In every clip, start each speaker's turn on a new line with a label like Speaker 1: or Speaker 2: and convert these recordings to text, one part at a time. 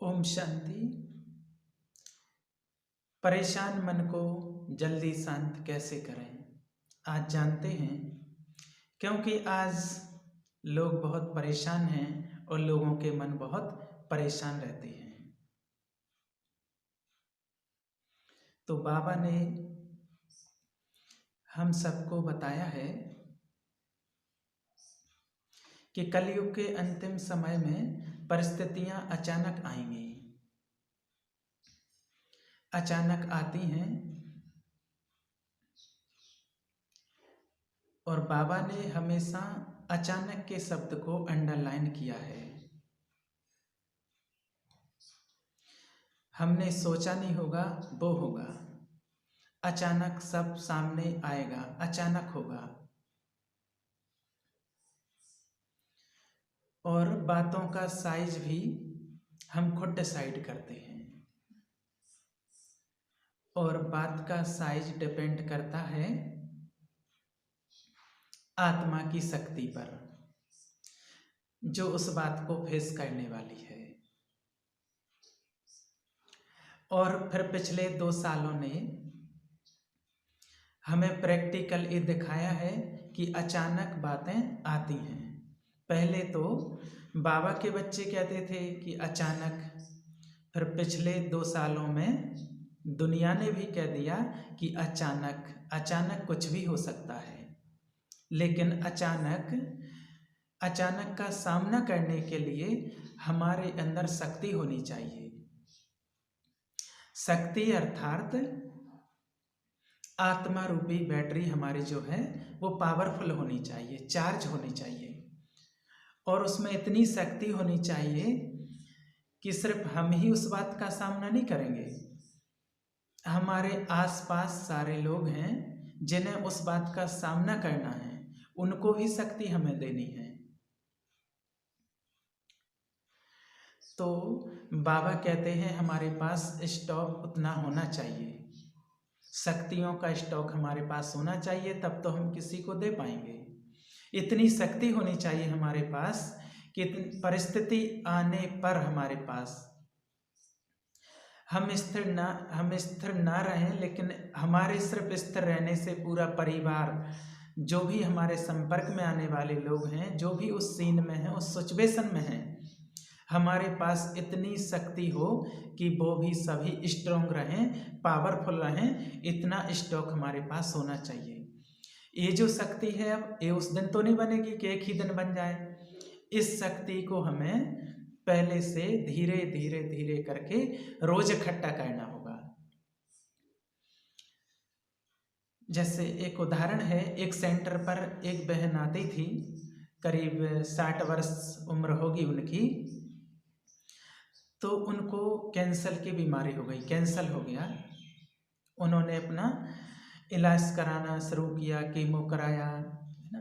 Speaker 1: ओम शांति। परेशान मन को जल्दी शांत कैसे करें, आज जानते हैं। क्योंकि आज लोग बहुत परेशान हैं और लोगों के मन बहुत परेशान रहते हैं। तो बाबा ने हम सबको बताया है कि कलयुग के अंतिम समय में परिस्थितियां अचानक आएंगी, अचानक आती हैं। और बाबा ने हमेशा अचानक के शब्द को अंडरलाइन किया है। हमने सोचा नहीं होगा वो होगा, अचानक सब सामने आएगा, अचानक होगा। और बातों का साइज भी हम खुद डिसाइड करते हैं और बात का साइज डिपेंड करता है आत्मा की शक्ति पर, जो उस बात को फेस करने वाली है। और फिर पिछले 2 सालों ने हमें प्रैक्टिकल ये दिखाया है कि अचानक बातें आती हैं। पहले तो बाबा के बच्चे कहते थे कि अचानक, फिर पिछले 2 सालों में दुनिया ने भी कह दिया कि अचानक, अचानक कुछ भी हो सकता है। लेकिन अचानक का सामना करने के लिए हमारे अंदर शक्ति होनी चाहिए। शक्ति अर्थात आत्मा रूपी बैटरी हमारी जो है वो पावरफुल होनी चाहिए, चार्ज होनी चाहिए। और उसमें इतनी शक्ति होनी चाहिए कि सिर्फ हम ही उस बात का सामना नहीं करेंगे, हमारे आसपास सारे लोग हैं जिन्हें उस बात का सामना करना है, उनको भी शक्ति हमें देनी है। तो बाबा कहते हैं हमारे पास स्टॉक उतना होना चाहिए, शक्तियों का स्टॉक हमारे पास होना चाहिए, तब तो हम किसी को दे पाएंगे। इतनी शक्ति होनी चाहिए हमारे पास कि परिस्थिति आने पर हमारे पास हम स्थिर ना रहें, लेकिन हमारे सिर्फ स्थिर रहने से पूरा परिवार, जो भी हमारे संपर्क में आने वाले लोग हैं, जो भी उस सीन में हैं, उस सिचुएशन में हैं, हमारे पास इतनी शक्ति हो कि वो भी सभी स्ट्रॉन्ग रहें, पावरफुल रहें। इतना स्टॉक हमारे पास होना चाहिए। ये जो शक्ति है अब ये उस दिन तो नहीं बनेगी कि एक ही दिन बन जाए। इस शक्ति को हमें पहले से धीरे धीरे धीरे करके रोज इकट्ठा करना होगा। जैसे एक उदाहरण है, एक सेंटर पर एक बहन आती थी, करीब 60 वर्ष उम्र होगी उनकी। तो उनको कैंसर की बीमारी हो गई, कैंसर हो गया। उन्होंने अपना इलाज कराना शुरू किया, कीमो कराया, है ना।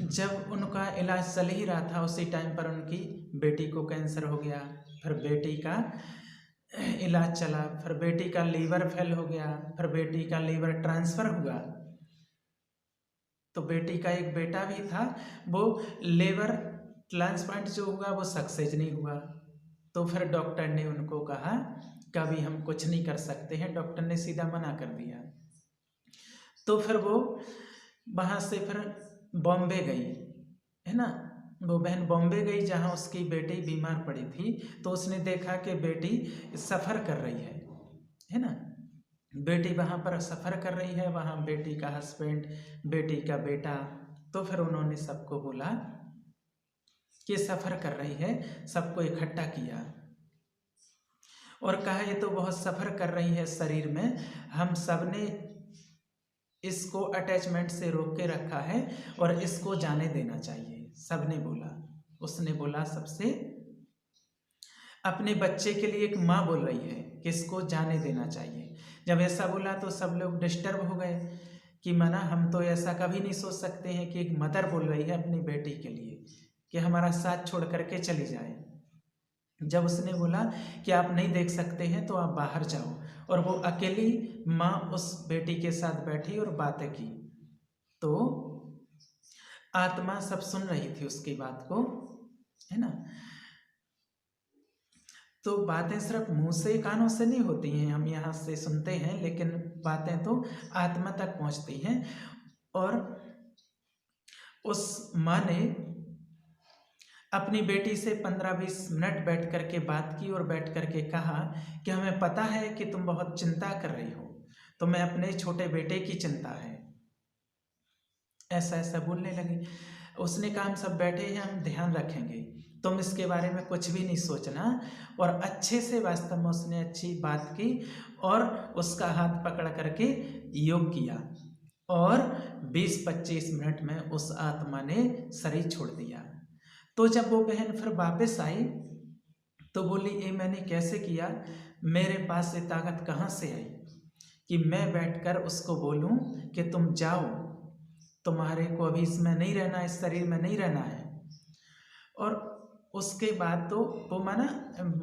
Speaker 1: जब उनका इलाज चल ही रहा था उसी टाइम पर उनकी बेटी को कैंसर हो गया। फिर बेटी का इलाज चला, फिर बेटी का लीवर फेल हो गया, फिर बेटी का लीवर ट्रांसफर हुआ। तो बेटी का एक बेटा भी था, वो लीवर ट्रांसप्लांट जो हुआ वो सक्सेस नहीं हुआ। तो फिर डॉक्टर ने उनको कहा कभी हम कुछ नहीं कर सकते हैं, डॉक्टर ने सीधा मना कर दिया। तो फिर वो वहाँ से फिर बॉम्बे गई, है ना। वो बहन बॉम्बे गई जहाँ उसकी बेटी बीमार पड़ी थी। तो उसने देखा कि बेटी सफ़र कर रही है ना। बेटी वहाँ पर सफ़र कर रही है, वहाँ बेटी का हस्बैंड, बेटी का बेटा। तो फिर उन्होंने सबको बोला कि सफ़र कर रही है, सबको इकट्ठा किया और कहा ये तो बहुत सफ़र कर रही है शरीर में, हम सब ने इसको अटैचमेंट से रोक के रखा है और इसको जाने देना चाहिए। सब ने बोला। उसने बोला सबसे, अपने बच्चे के लिए एक माँ बोल रही है कि इसको जाने देना चाहिए। जब ऐसा बोला तो सब लोग डिस्टर्ब हो गए कि मना, हम तो ऐसा कभी नहीं सोच सकते हैं कि एक मदर बोल रही है अपनी बेटी के लिए कि हमारा साथ छोड़ करके चली जाए। जब उसने बोला कि आप नहीं देख सकते हैं तो आप बाहर जाओ, और वो अकेली माँ उस बेटी के साथ बैठी और बातें की। तो आत्मा सब सुन रही थी उसकी बात को, है ना। तो बातें सिर्फ मुंह से कानों से नहीं होती हैं, हम यहाँ से सुनते हैं, लेकिन बातें तो आत्मा तक पहुँचती हैं। और उस माँ ने अपनी बेटी से 15-20 मिनट बैठ कर के बात की और बैठ कर के कहा कि हमें पता है कि तुम बहुत चिंता कर रही हो, तुम्हें अपने छोटे बेटे की चिंता है। ऐसा ऐसा बोलने लगी। उसने कहा हम सब बैठे हैं, हम ध्यान रखेंगे, तुम इसके बारे में कुछ भी नहीं सोचना। और अच्छे से वास्तव में उसने अच्छी बात की और उसका हाथ पकड़ करके योग किया और 20-25 मिनट में उस आत्मा ने शरीर छोड़ दिया। तो जब वो बहन फिर वापस आई तो बोली, ये मैंने कैसे किया, मेरे पास ये ताकत कहाँ से आई कि मैं बैठकर उसको बोलूं कि तुम जाओ, तुम्हारे को अभी इसमें नहीं रहना, इस शरीर में नहीं रहना है। और उसके बाद तो वो माना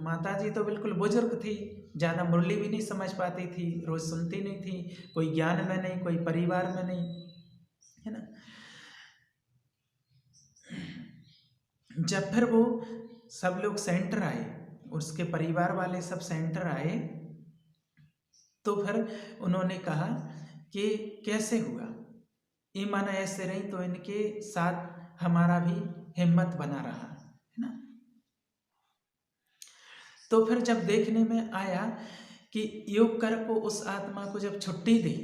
Speaker 1: माता जी तो बिल्कुल बुजुर्ग थी, ज़्यादा मुरली भी नहीं समझ पाती थी, रोज़ सुनती नहीं थी, कोई ज्ञान में नहीं, कोई परिवार में नहीं, है ना। जब फिर वो सब लोग सेंटर आए, उसके परिवार वाले सब सेंटर आए, तो फिर उन्होंने कहा कि कैसे हुआ, ये माना ऐसे रही तो इनके साथ हमारा भी हिम्मत बना रहा, है ना। तो फिर जब देखने में आया कि योग कर को उस आत्मा को जब छुट्टी दी,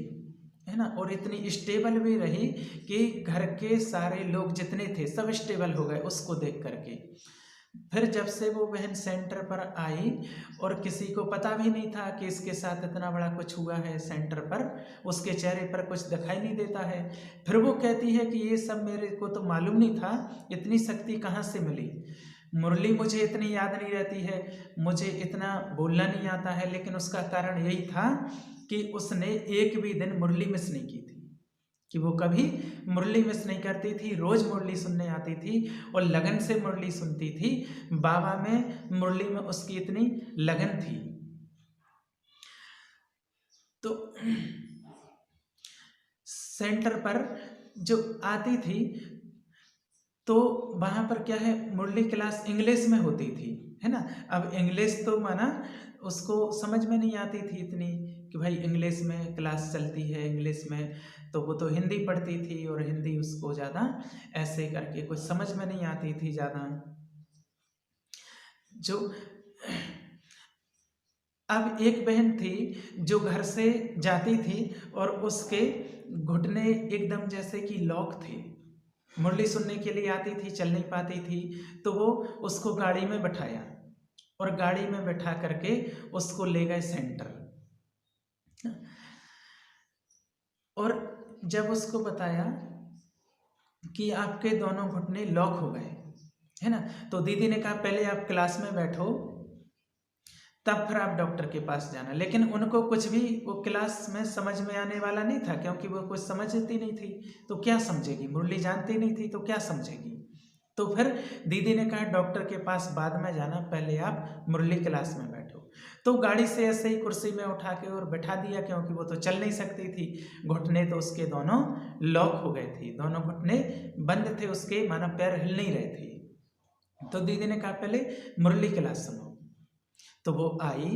Speaker 1: है ना, और इतनी स्टेबल भी रही कि घर के सारे लोग जितने थे सब स्टेबल हो गए उसको देख करके। फिर जब से वो बहन सेंटर पर आई और किसी को पता भी नहीं था कि इसके साथ इतना बड़ा कुछ हुआ है सेंटर पर, उसके चेहरे पर कुछ दिखाई नहीं देता है। फिर वो कहती है कि ये सब मेरे को तो मालूम नहीं था, इतनी शक्ति कहाँ से मिली, मुरली मुझे इतनी याद नहीं रहती है, मुझे इतना बोलना नहीं आता है, लेकिन उसका कारण यही था कि उसने एक भी दिन मुरली मिस नहीं की थी, कि वो कभी मुरली मिस नहीं करती थी, रोज मुरली सुनने आती थी और लगन से मुरली सुनती थी। बाबा में मुरली में उसकी इतनी लगन थी। तो सेंटर पर जो आती थी तो वहाँ पर क्या है, मुरली क्लास इंग्लिश में होती थी, है ना। अब इंग्लिश तो माना उसको समझ में नहीं आती थी इतनी कि भाई इंग्लिश में क्लास चलती है इंग्लिश में, तो वो तो हिंदी पढ़ती थी और हिंदी उसको ज़्यादा ऐसे करके कुछ समझ में नहीं आती थी ज़्यादा। जो अब एक बहन थी जो घर से जाती थी और उसके घुटने एकदम जैसे कि लॉक थे, मुरली सुनने के लिए आती थी, चल नहीं पाती थी, तो वो उसको गाड़ी में बैठाया और गाड़ी में बैठा करके उसको ले गए सेंटर। और जब उसको बताया कि आपके दोनों घुटने लॉक हो गए, है ना, तो दीदी ने कहा पहले आप क्लास में बैठो तब फिर आप डॉक्टर के पास जाना। लेकिन उनको कुछ भी वो क्लास में समझ में आने वाला नहीं था, क्योंकि वो कुछ समझती नहीं थी, तो क्या समझेगी, मुरली जानती नहीं थी तो क्या समझेगी। तो फिर दीदी ने कहा डॉक्टर के पास बाद में जाना, पहले आप मुरली क्लास में बैठो। तो गाड़ी से ऐसे ही कुर्सी में उठा के और बैठा दिया, क्योंकि वो तो चल नहीं सकती थी, घुटने तो उसके दोनों लॉक हो गए थे, दोनों घुटने बंद थे उसके, माना पैर हिल नहीं रहे थे। तो दीदी ने कहा पहले मुरली क्लास सुनो। तो वो आई,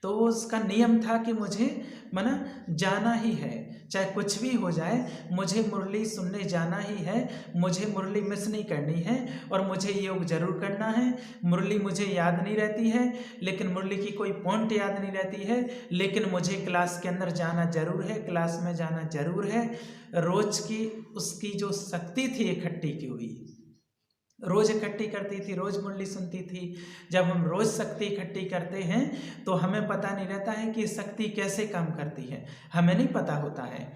Speaker 1: तो उसका नियम था कि मुझे माना जाना ही है, चाहे कुछ भी हो जाए, मुझे मुरली सुनने जाना ही है, मुझे मुरली मिस नहीं करनी है और मुझे योग जरूर करना है। मुरली मुझे याद नहीं रहती है, लेकिन मुरली की कोई पॉइंट याद नहीं रहती है, लेकिन मुझे क्लास के अंदर जाना जरूर है, क्लास में जाना जरूर है। रोज की उसकी जो शक्ति थी इकट्ठी की हुई, रोज इकट्ठी करती थी, रोज मुरली सुनती थी। जब हम रोज शक्ति इकट्ठी करते हैं तो हमें पता नहीं रहता है कि शक्ति कैसे काम करती है, हमें नहीं पता होता है।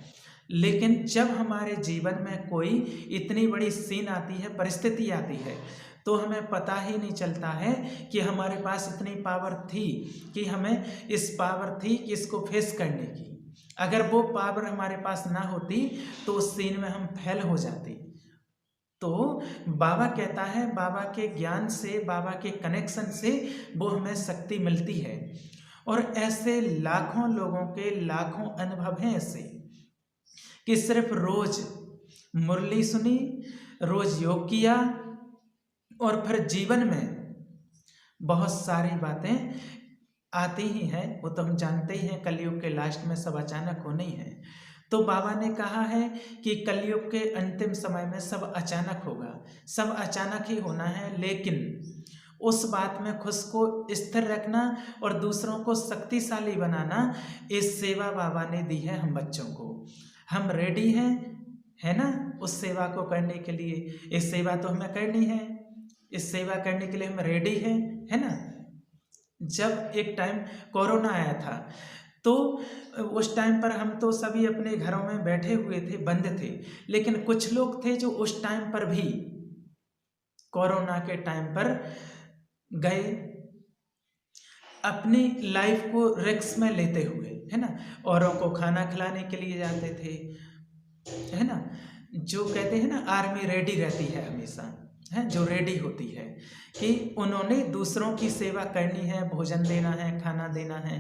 Speaker 1: लेकिन जब हमारे जीवन में कोई इतनी बड़ी सीन आती है, परिस्थिति आती है, तो हमें पता ही नहीं चलता है कि हमारे पास इतनी पावर थी, कि हमें इस पावर थी कि इसको फेस करने की। अगर वो पावर हमारे पास ना होती तो उस सीन में हम फेल हो जाते। तो बाबा कहता है, बाबा के ज्ञान से, बाबा के कनेक्शन से वो हमें शक्ति मिलती है। और ऐसे लाखों लोगों के लाखों अनुभव हैं ऐसे, कि सिर्फ रोज मुरली सुनी, रोज योग किया और फिर जीवन में बहुत सारी बातें आती ही हैं, वो तो हम जानते ही हैं, कलयुग के लास्ट में सब अचानक होने ही है। तो बाबा ने कहा है कि कलयुग के अंतिम समय में सब अचानक होगा, सब अचानक ही होना है, लेकिन उस बात में खुद को स्थिर रखना और दूसरों को शक्तिशाली बनाना, इस सेवा बाबा ने दी है हम बच्चों को। हम रेडी हैं, है ना, उस सेवा को करने के लिए। इस सेवा तो हमें करनी है, इस सेवा करने के लिए हम रेडी हैं, है ना। जब एक टाइम कोरोना आया था तो उस टाइम पर हम तो सभी अपने घरों में बैठे हुए थे, बंद थे, लेकिन कुछ लोग थे जो उस टाइम पर भी, कोरोना के टाइम पर गए, अपनी लाइफ को रिस्क में लेते हुए, है ना, औरों को खाना खिलाने के लिए जाते थे, है ना। जो कहते हैं ना आर्मी रेडी रहती है हमेशा, है, जो रेडी होती है कि उन्होंने दूसरों की सेवा करनी है, भोजन देना है, खाना देना है।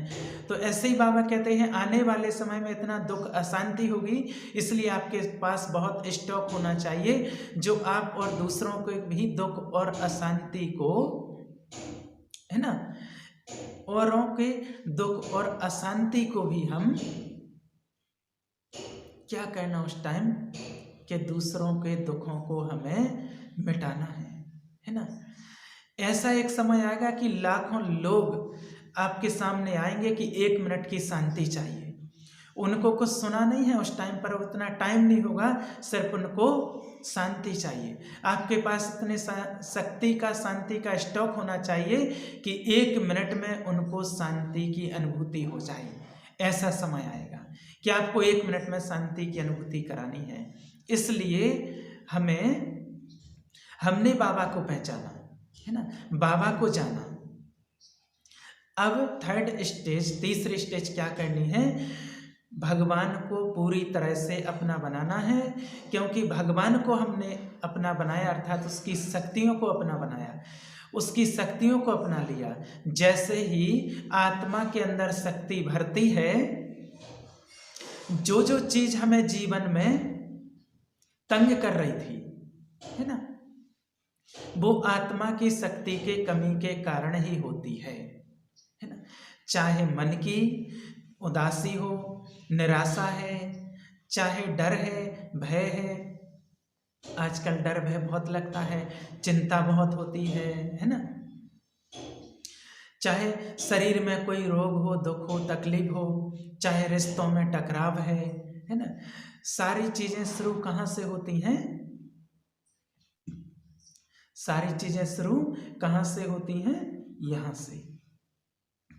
Speaker 1: तो ऐसे ही बाबा कहते हैं आने वाले समय में इतना दुख अशांति होगी, इसलिए आपके पास बहुत स्टॉक होना चाहिए, जो आप और दूसरों को भी दुख और अशांति को, है ना, औरों के दुख और अशांति को भी हम क्या करना उस टाइम कि दूसरों के दुखों को हमें मिटाना है ना। ऐसा एक समय आएगा कि लाखों लोग आपके सामने आएंगे कि 1 मिनट की शांति चाहिए, उनको कुछ सुना नहीं है उस टाइम पर, उतना टाइम नहीं होगा, सिर्फ उनको शांति चाहिए। आपके पास इतने शक्ति का, शांति का स्टॉक होना चाहिए कि 1 मिनट में उनको शांति की अनुभूति हो जाए। ऐसा समय आएगा कि आपको 1 मिनट में शांति की अनुभूति करानी है। इसलिए हमने बाबा को पहचाना, है ना, बाबा को जाना। अब थर्ड स्टेज, तीसरी स्टेज क्या करनी है, भगवान को पूरी तरह से अपना बनाना है, क्योंकि भगवान को हमने अपना बनाया, अर्थात उसकी शक्तियों को अपना बनाया, उसकी शक्तियों को अपना लिया। जैसे ही आत्मा के अंदर शक्ति भरती है, जो जो चीज हमें जीवन में तंग कर रही थी, है ना, वो आत्मा की शक्ति के कमी के कारण ही होती है ना। चाहे मन की उदासी हो, निराशा है, चाहे डर है, भय है, आजकल डर भय बहुत लगता है, चिंता बहुत होती है ना, चाहे शरीर में कोई रोग हो, दुख हो, तकलीफ हो, चाहे रिश्तों में टकराव है ना, सारी चीजें शुरू कहाँ से होती हैं, सारी चीजें शुरू कहाँ से होती हैं, यहाँ से।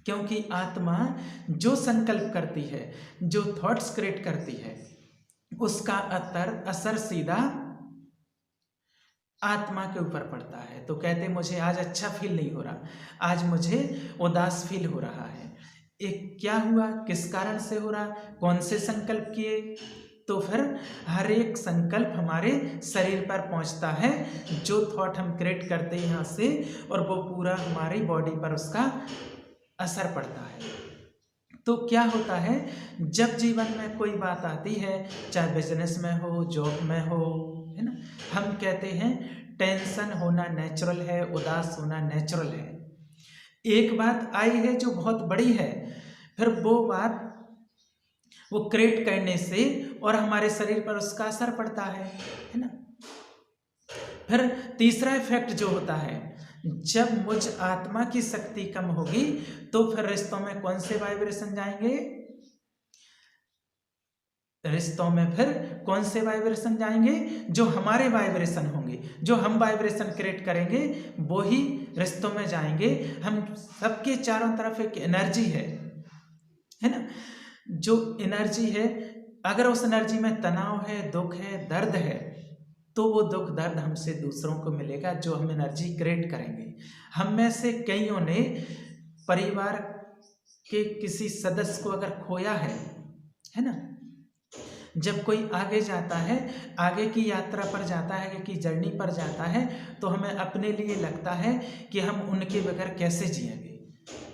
Speaker 1: क्योंकि आत्मा जो संकल्प करती है, जो थॉट्स क्रिएट करती है, उसका असर सीधा आत्मा के ऊपर पड़ता है। तो कहते मुझे आज अच्छा फील नहीं हो रहा, आज मुझे उदास फील हो रहा है, एक क्या हुआ, किस कारण से हो रहा, कौन से संकल्प किए, तो फिर हर एक संकल्प हमारे शरीर पर पहुंचता है, जो थॉट हम क्रिएट करते हैं यहाँ से, और वो पूरा हमारी बॉडी पर उसका असर पड़ता है। तो क्या होता है, जब जीवन में कोई बात आती है, चाहे बिजनेस में हो, जॉब में हो, है ना, हम कहते हैं टेंशन होना नेचुरल है, उदास होना नेचुरल है। एक बात आई है जो बहुत बड़ी है, फिर वो बात वो क्रिएट करने से और हमारे शरीर पर उसका असर पड़ता है ना। फिर तीसरा इफेक्ट जो होता है, जब मुझ आत्मा की शक्ति कम होगी, तो फिर रिश्तों में कौन से वाइब्रेशन जाएंगे, रिश्तों में फिर कौन से वाइब्रेशन जाएंगे, जो हमारे वाइब्रेशन होंगे, जो हम वाइब्रेशन क्रिएट करेंगे वो ही रिश्तों में जाएंगे। हम सबके चारों तरफ एक एनर्जी है ना, जो एनर्जी है, अगर उस एनर्जी में तनाव है, दुख है, दर्द है, तो वो दुख दर्द हमसे दूसरों को मिलेगा, जो हम एनर्जी क्रिएट करेंगे। हम में से कईयों ने परिवार के किसी सदस्य को अगर खोया है ना, जब कोई आगे जाता है, आगे की यात्रा पर जाता है, आगे की जर्नी पर जाता है, तो हमें अपने लिए लगता है कि हम उनके बगैर कैसे जिएंगे,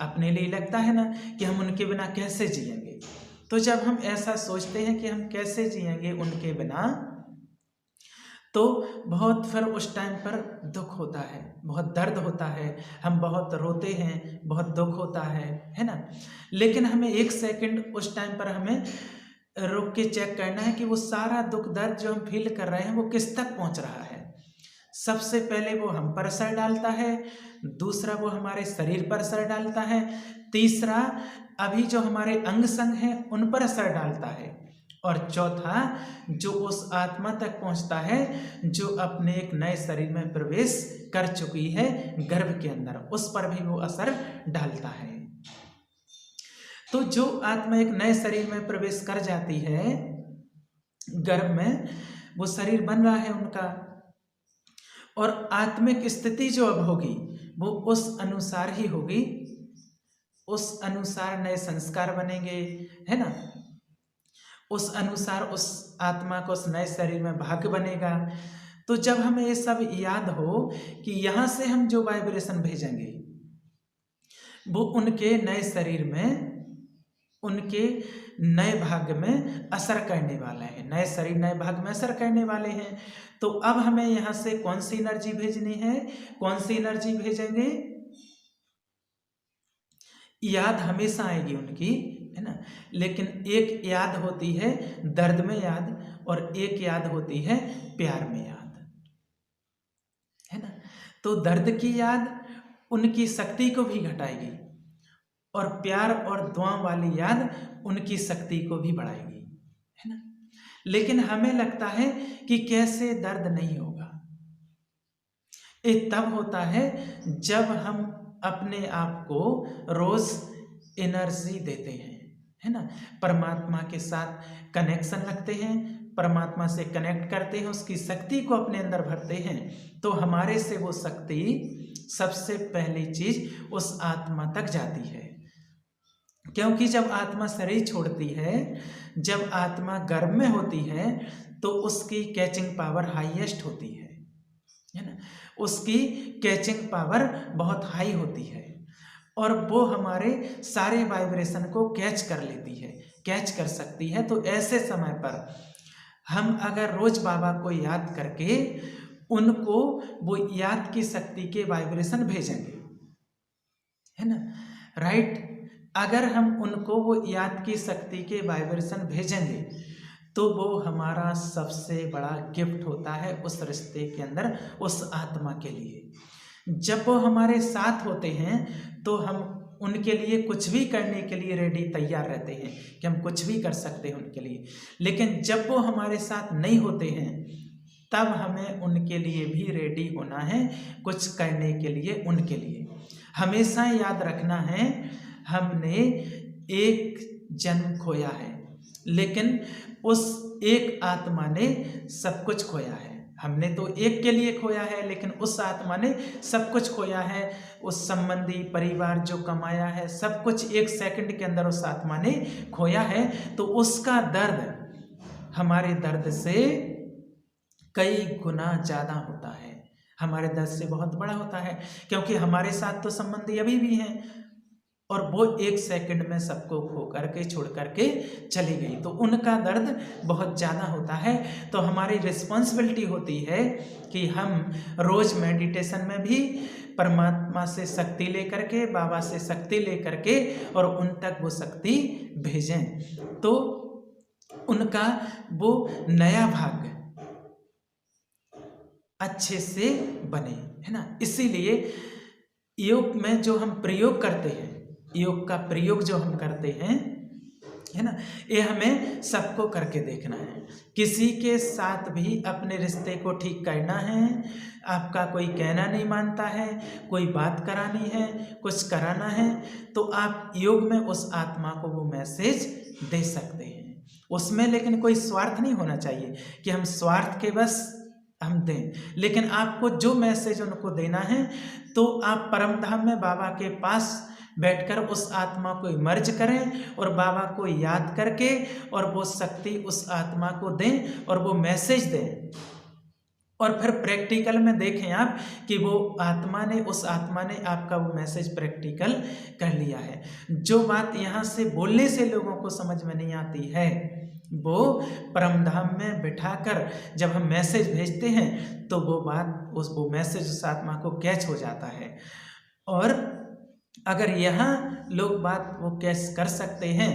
Speaker 1: अपने लिए लगता है ना कि हम उनके बिना कैसे जिएंगे। तो जब हम ऐसा सोचते हैं कि हम कैसे जिएंगे उनके बिना, तो बहुत फिर उस टाइम पर दुख होता है, बहुत दर्द होता है, हम बहुत रोते हैं, बहुत दुख होता है ना। लेकिन हमें 1 सेकंड उस टाइम पर हमें रुक के चेक करना है कि वो सारा दुख दर्द जो हम फील कर रहे हैं वो किस तक पहुंच रहा है। सबसे पहले वो हम पर असर डालता है, दूसरा वो हमारे शरीर पर असर डालता है, तीसरा अभी जो हमारे अंग संग हैं उन पर असर डालता है, और चौथा जो उस आत्मा तक पहुंचता है जो अपने एक नए शरीर में प्रवेश कर चुकी है गर्भ के अंदर, उस पर भी वो असर डालता है। तो जो आत्मा एक नए शरीर में प्रवेश कर जाती है गर्भ में, वो शरीर बन रहा है उनका, और आत्मिक स्थिति जो अब होगी वो उस अनुसार ही होगी, उस अनुसार नए संस्कार बनेंगे, है ना, उस अनुसार उस आत्मा को उस नए शरीर में भाग्य बनेगा। तो जब हमें ये सब याद हो कि यहाँ से हम जो वाइब्रेशन भेजेंगे वो उनके नए शरीर में, उनके नए भाग्य में असर करने वाला है, नए शरीर नए भाग्य में असर करने वाले हैं। तो अब हमें यहाँ से कौन सी एनर्जी भेजनी है, कौन सी एनर्जी भेजेंगे, याद हमेशा आएगी उनकी, है ना, लेकिन एक याद होती है दर्द में याद और एक याद होती है प्यार में याद, है ना। तो दर्द की याद उनकी शक्ति को भी घटाएगी और प्यार और दुआ वाली याद उनकी शक्ति को भी बढ़ाएगी, है ना। लेकिन हमें लगता है कि कैसे दर्द नहीं होगा। ये तब होता है जब हम अपने आप को रोज एनर्जी देते हैं, है ना, परमात्मा के साथ कनेक्शन रखते हैं, परमात्मा से कनेक्ट करते हैं, उसकी शक्ति को अपने अंदर भरते हैं, तो हमारे से वो शक्ति सबसे पहली चीज उस आत्मा तक जाती है। क्योंकि जब आत्मा शरीर छोड़ती है, जब आत्मा गर्भ में होती है, तो उसकी कैचिंग पावर हाईएस्ट होती है ना, उसकी कैचिंग पावर बहुत हाई होती है और वो हमारे सारे वाइब्रेशन को कैच कर लेती है, कैच कर सकती है। तो ऐसे समय पर हम अगर रोज बाबा को याद करके उनको वो याद की शक्ति के वाइब्रेशन भेजेंगे, है ना, राइट, अगर हम उनको वो याद की शक्ति के वाइब्रेशन भेजेंगे तो वो हमारा सबसे बड़ा गिफ्ट होता है उस रिश्ते के अंदर, उस आत्मा के लिए। जब वो हमारे साथ होते हैं तो हम उनके लिए कुछ भी करने के लिए रेडी तैयार रहते हैं कि हम कुछ भी कर सकते हैं उनके लिए। लेकिन जब वो हमारे साथ नहीं होते हैं तब हमें उनके लिए भी रेडी होना है, कुछ करने के लिए उनके लिए। हमेशा याद रखना है, हमने एक जन्म खोया है लेकिन उस एक आत्मा ने सब कुछ खोया है। हमने तो एक के लिए खोया है लेकिन उस आत्मा ने सब कुछ खोया है, उस संबंधी परिवार जो कमाया है सब कुछ एक सेकंड के अंदर उस आत्मा ने खोया है। तो उसका दर्द हमारे दर्द से कई गुना ज़्यादा होता है, हमारे दर्द से बहुत बड़ा होता है, क्योंकि हमारे साथ तो संबंधी अभी भी हैं और वो एक सेकंड में सबको खो करके छोड़ करके चली गई, तो उनका दर्द बहुत ज़्यादा होता है। तो हमारी रिस्पॉन्सिबिलिटी होती है कि हम रोज़ मेडिटेशन में भी परमात्मा से शक्ति लेकर के, बाबा से शक्ति लेकर के और उन तक वो शक्ति भेजें तो उनका वो नया भाग्य अच्छे से बने, है ना। इसीलिए योग में जो हम प्रयोग करते हैं, योग का प्रयोग जो हम करते हैं, है ना, ये हमें सबको करके देखना है। किसी के साथ भी अपने रिश्ते को ठीक करना है, आपका कोई कहना नहीं मानता है, कोई बात करानी है, कुछ कराना है, तो आप योग में उस आत्मा को वो मैसेज दे सकते हैं। उसमें लेकिन कोई स्वार्थ नहीं होना चाहिए कि हम स्वार्थ के बस हम दें, लेकिन आपको जो मैसेज उनको देना है तो आप परम धाम में बाबा के पास बैठकर उस आत्मा को इमर्ज करें और बाबा को याद करके और वो शक्ति उस आत्मा को दें और वो मैसेज दें। और फिर प्रैक्टिकल में देखें आप कि वो आत्मा ने, उस आत्मा ने आपका वो मैसेज प्रैक्टिकल कर लिया है। जो बात यहाँ से बोलने से लोगों को समझ में नहीं आती है वो परम धाम में बिठाकर जब हम मैसेज भेजते हैं तो वो मैसेज उस आत्मा को कैच हो जाता है। और अगर यहाँ लोग बात वो कैच कर सकते हैं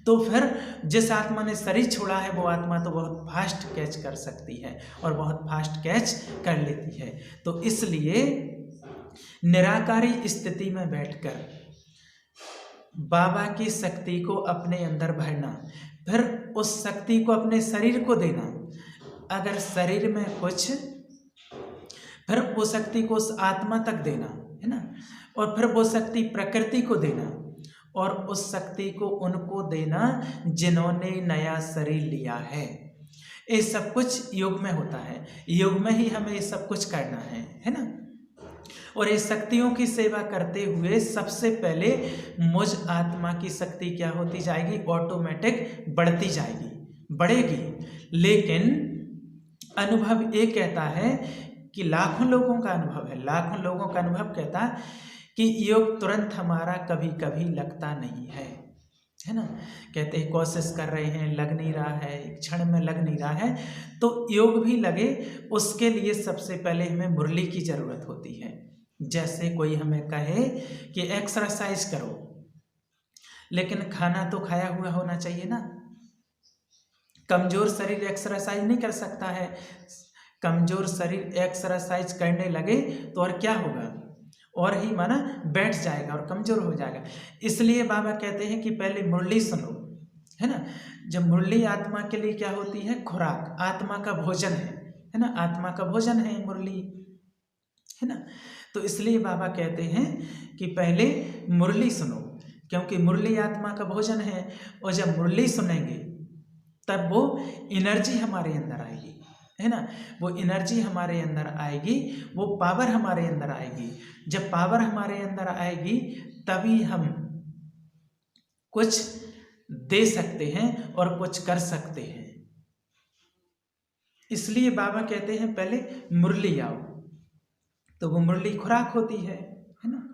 Speaker 1: तो फिर जिस आत्मा ने शरीर छोड़ा है वो आत्मा तो बहुत फास्ट कैच कर सकती है और बहुत फास्ट कैच कर लेती है। तो इसलिए निराकारी स्थिति में बैठकर बाबा की शक्ति को अपने अंदर भरना, फिर उस शक्ति को अपने शरीर को देना। अगर शरीर में कुछ, फिर वो शक्ति को उस आत्मा तक देना, है ना, और फिर वो शक्ति प्रकृति को देना और उस शक्ति को उनको देना जिन्होंने नया शरीर लिया है। ये सब कुछ योग में होता है, योग में ही हमें ये सब कुछ करना है ना। और ये शक्तियों की सेवा करते हुए सबसे पहले मुझ आत्मा की शक्ति क्या होती जाएगी, ऑटोमेटिक बढ़ती जाएगी, बढ़ेगी। लेकिन अनुभव ये कहता है कि लाखों लोगों का अनुभव है, लाखों लोगों का अनुभव कहता है कि योग तुरंत हमारा कभी कभी लगता नहीं है ना। कहते हैं कोशिश कर रहे हैं, लग नहीं रहा है, एक क्षण में लग नहीं रहा है। तो योग भी लगे उसके लिए सबसे पहले हमें मुरली की जरूरत होती है। जैसे कोई हमें कहे कि एक्सरसाइज करो, लेकिन खाना तो खाया हुआ होना चाहिए ना। कमजोर शरीर एक्सरसाइज नहीं कर सकता है। कमजोर शरीर एक्सरसाइज करने लगे तो और क्या होगा, और ही माना बैठ जाएगा और कमजोर हो जाएगा। इसलिए बाबा कहते हैं कि पहले मुरली सुनो, है ना। जब मुरली आत्मा के लिए क्या होती है, खुराक, आत्मा का भोजन है ना, आत्मा का भोजन है मुरली, है ना। तो इसलिए बाबा कहते हैं कि पहले मुरली सुनो, क्योंकि मुरली आत्मा का भोजन है। और जब मुरली सुनेंगे तब वो एनर्जी हमारे अंदर आएगी, है ना। वो एनर्जी हमारे अंदर आएगी, वो पावर हमारे अंदर आएगी। जब पावर हमारे अंदर आएगी तभी हम कुछ दे सकते हैं और कुछ कर सकते हैं। इसलिए बाबा कहते हैं पहले मुरली आओ, तो वो मुरली खुराक होती है ना।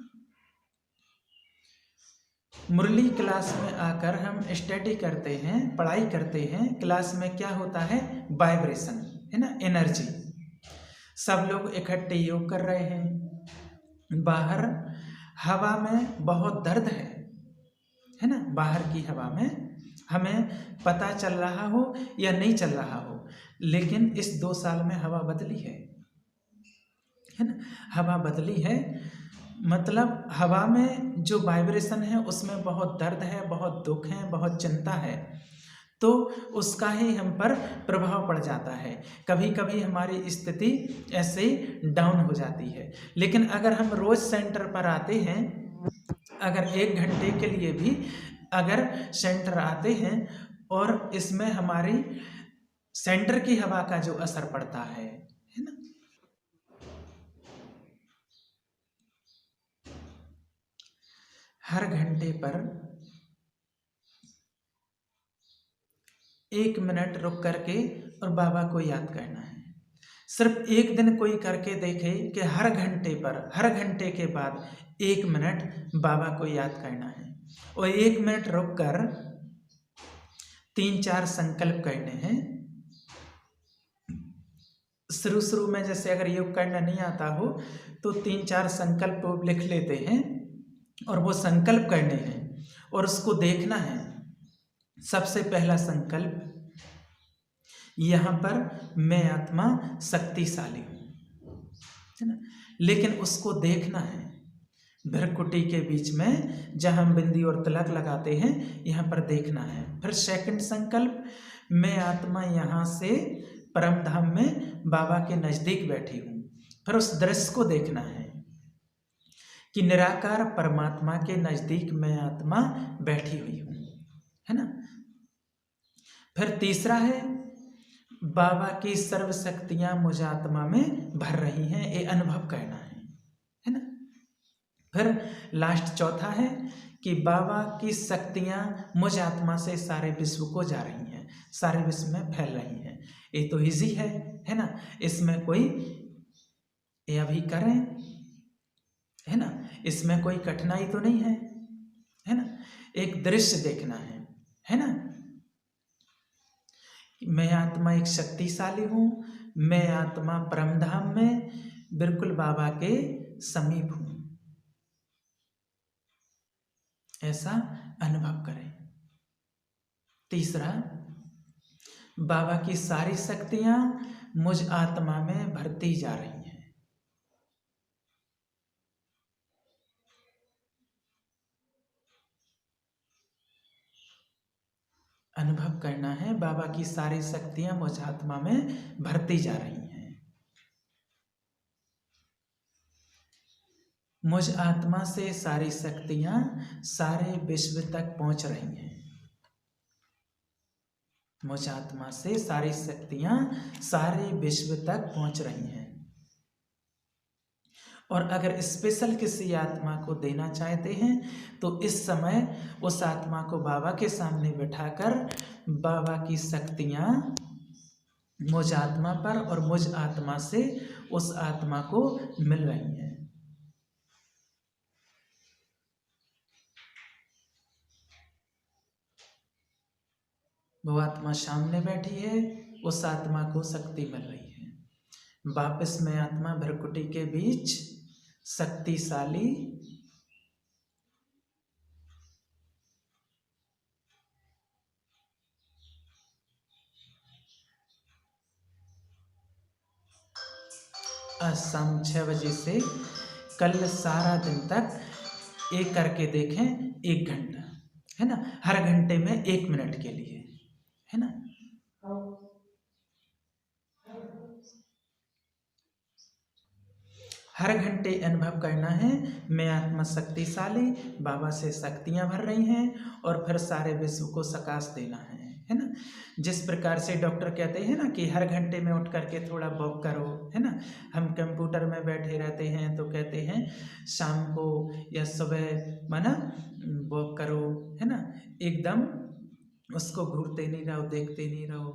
Speaker 1: मुरली क्लास में आकर हम स्टडी करते हैं, पढ़ाई करते हैं। क्लास में क्या होता है, वाइब्रेशन, है ना, एनर्जी। सब लोग इकट्ठे योग कर रहे हैं। बाहर हवा में बहुत दर्द है ना। बाहर की हवा में हमें पता चल रहा हो या नहीं चल रहा हो, लेकिन इस 2 साल में हवा बदली है ना। हवा बदली है, मतलब हवा में जो वाइब्रेशन है उसमें बहुत दर्द है, बहुत दुख है, बहुत चिंता है। तो उसका ही हम पर प्रभाव पड़ जाता है। कभी कभी हमारी स्थिति ऐसे ही डाउन हो जाती है। लेकिन अगर हम रोज सेंटर पर आते हैं, अगर 1 घंटे के लिए भी अगर सेंटर आते हैं और इसमें हमारी सेंटर की हवा का जो असर पड़ता है ना, हर घंटे पर 1 मिनट रुक करके और बाबा को याद करना है। सिर्फ 1 दिन कोई करके देखे कि हर घंटे पर, हर घंटे के बाद 1 मिनट बाबा को याद करना है। और 1 मिनट रुक कर 3-4 संकल्प करने हैं। शुरू में जैसे अगर योग करना नहीं आता हो तो 3-4 संकल्प लिख लेते हैं और वो संकल्प करने हैं और उसको देखना है। सबसे पहला संकल्प, यहाँ पर मैं आत्मा शक्तिशाली हूँ, है ना। लेकिन उसको देखना है। भ्रकुटी के बीच में जहाँ हम बिंदी और तिलक लगाते हैं, यहाँ पर देखना है। फिर सेकंड संकल्प, मैं आत्मा यहाँ से परम धाम में बाबा के नज़दीक बैठी हूँ। फिर उस दृश्य को देखना है कि निराकार परमात्मा के नज़दीक मैं आत्मा बैठी हुई हूँ, है ना। फिर तीसरा है, बाबा की सर्व शक्तियाँ मुझ आत्मा में भर रही हैं, ये अनुभव करना है ना। फिर लास्ट चौथा है कि बाबा की शक्तियाँ मुझ आत्मा से सारे विश्व को जा रही हैं, सारे विश्व में फैल रही हैं। ये तो इजी है ना। इसमें कोई, ये अभी करें, है ना, इसमें कोई कठिनाई तो नहीं है ना। एक दृश्य देखना है ना। मैं आत्मा एक शक्तिशाली हूँ, मैं आत्मा परमधाम में बिल्कुल बाबा के समीप हूँ, ऐसा अनुभव करें। तीसरा, बाबा की सारी शक्तियाँ मुझ आत्मा में भरती जा रही हैं। अनुभव करना है, बाबा की सारी शक्तियाँ मुझ आत्मा में भरती जा रही हैं। मुझ आत्मा से सारी शक्तियाँ सारे विश्व तक पहुँच रही हैं। मुझ आत्मा से सारी शक्तियाँ सारे विश्व तक पहुँच रही हैं। और अगर स्पेशल किसी आत्मा को देना चाहते हैं तो इस समय उस आत्मा को बाबा के सामने बिठाकर बाबा की शक्तियाँ मुझ आत्मा पर और मुझ आत्मा से उस आत्मा को मिल रही हैं। वो आत्मा सामने बैठी है, उस आत्मा को शक्ति मिल रही है। वापस में आत्मा भ्रकुटी के बीच शक्तिशाली आज शाम 6 बजे से कल सारा दिन तक एक करके देखें, 1 घंटा, है ना, हर घंटे में 1 मिनट के लिए, है ना। हर घंटे अनुभव करना है, मैं आत्मा शक्तिशाली, बाबा से शक्तियाँ भर रही हैं और फिर सारे विश्व को सकाश देना है ना। जिस प्रकार से डॉक्टर कहते हैं ना कि हर घंटे में उठ करके थोड़ा वॉक करो, है ना। हम कंप्यूटर में बैठे रहते हैं तो कहते हैं शाम को या सुबह माना वॉक करो, है ना, एकदम उसको घूरते नहीं रहो, देखते नहीं रहो,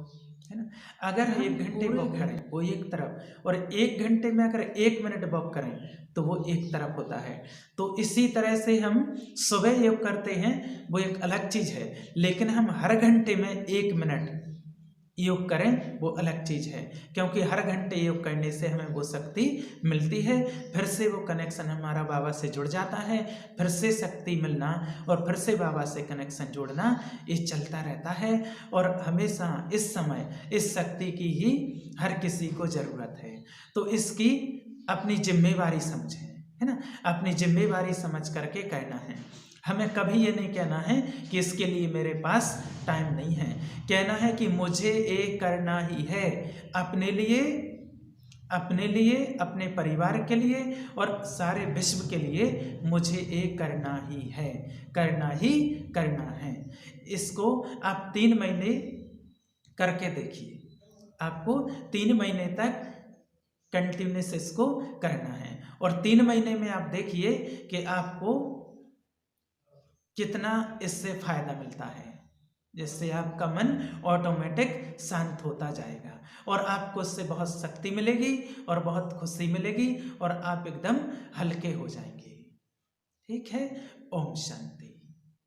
Speaker 1: है ना। अगर 1 घंटे वॉक करें वो एक तरफ, और 1 घंटे में अगर 1 मिनट वॉक करें तो वो एक तरफ होता है। तो इसी तरह से हम सुबह योग करते हैं, वो एक अलग चीज़ है, लेकिन हम हर घंटे में 1 मिनट योग करें वो अलग चीज़ है, क्योंकि हर घंटे योग करने से हमें वो शक्ति मिलती है, फिर से वो कनेक्शन हमारा बाबा से जुड़ जाता है, फिर से शक्ति मिलना और फिर से बाबा से कनेक्शन जोड़ना, ये चलता रहता है। और हमेशा इस समय इस शक्ति की ही हर किसी को ज़रूरत है, तो इसकी अपनी जिम्मेवारी समझें, है ना, अपनी जिम्मेवारी समझ करके करना है। हमें कभी ये नहीं कहना है कि इसके लिए मेरे पास टाइम नहीं है, कहना है कि मुझे ये करना ही है, अपने लिए, अपने परिवार के लिए और सारे विश्व के लिए मुझे ये करना ही है, करना ही करना है। इसको आप 3 महीने करके देखिए, आपको 3 महीने तक कंटिन्यूस इसको करना है, और 3 महीने में आप देखिए कि आपको कितना इससे फायदा मिलता है, जिससे आपका मन ऑटोमेटिक शांत होता जाएगा और आपको उससे बहुत शक्ति मिलेगी और बहुत खुशी मिलेगी और आप एकदम हल्के हो जाएंगे। ठीक है, ओम शांति।